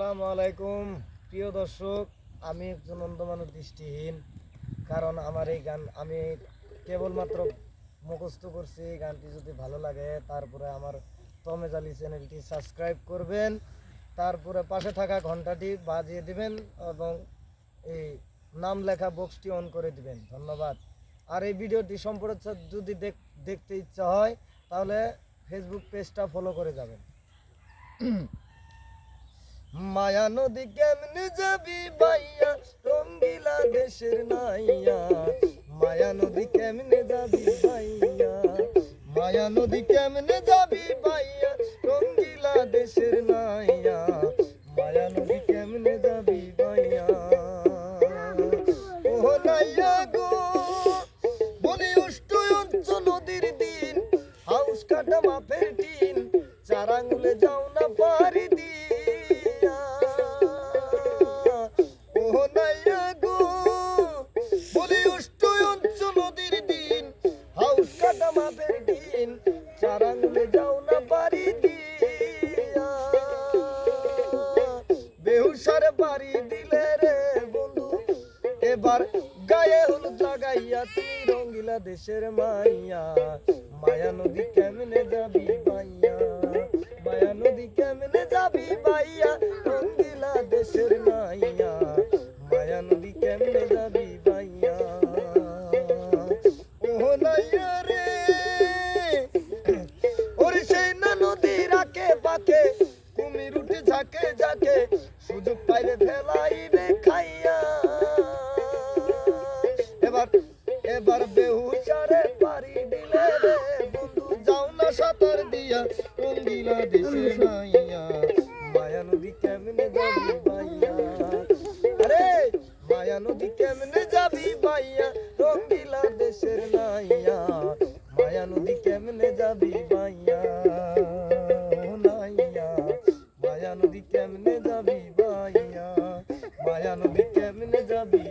আসসালামু আলাইকুম প্রিয় দর্শক, আমি একজন অন্ধ মানুষ, দৃষ্টিহীন। কারণ আমার এই গান আমি কেবলমাত্র মুখস্থ করছি। এই গানটি যদি ভালো লাগে তারপরে আমার তমেজ আলী চ্যানেলটি সাবস্ক্রাইব করবেন, তারপরে পাশে থাকা ঘন্টাটি বাজিয়ে দিবেন এবং এই নাম লেখা বক্সটি অন করে দিবেন। ধন্যবাদ। আর এই ভিডিওটি সম্পর্কে যদি দেখতে ইচ্ছা হয় তাহলে ফেসবুক পেজটা ফলো করে যাবেন। মায়া নদী কেমনে যাবি বাইয়া, রঙ্গিলা দেশের নাইয়া। মায়া নদী কেমনে যাবি বাইয়া, মায়া নদী কেমনে যাবি বাইয়া, রঙ্গিলা দেশের নাইয়া। মায়া নদী কেমনে যাবি বাইয়া, ও নাইয়া গো বলি উষ্ট নদীর দিন, হাউস কাটা মাপের টিন, চার আঙুলে যাও না পারি দিন। চারাঙ্গে যাও না পারি দিয়া, বেহুসারে পারি দিলে রে বন্ধু। এবার গায়ে হলুদ লাগাইয়া তুমি রঙ্গিলা দেশের মাইয়া। মায়া নদী কেমনে যাবি বাইয়া, মায়া নদী কেমনে যাবি বাইয়া, রঙ্গিলা দেশের নাইয়া। মায়া নদী কেমনে যাবি বাইয়া, ও নাইয়া রে কুমির উঠে ঝাঁকে ঝাঁকে, সুযোগ পাইলে ফেলাইবে খাইয়া। এবার বেহুসারে পারি দিলে রে বন্ধু, যাও না সাঁতার দিয়া রঙ্গিলা দেশের নাইয়া। মায়া নদী কেমনে যাবি বাইয়া, আরে মায়া নদী কেমনে যাবি বাইয়া, রঙ্গিলা দেশের নাইয়া। মায়া নদী কেমনে যাবি বাইয়া, মায়া নদী কেমনে যাবি বাইয়া, মায়া নদী কেমনে যাবি।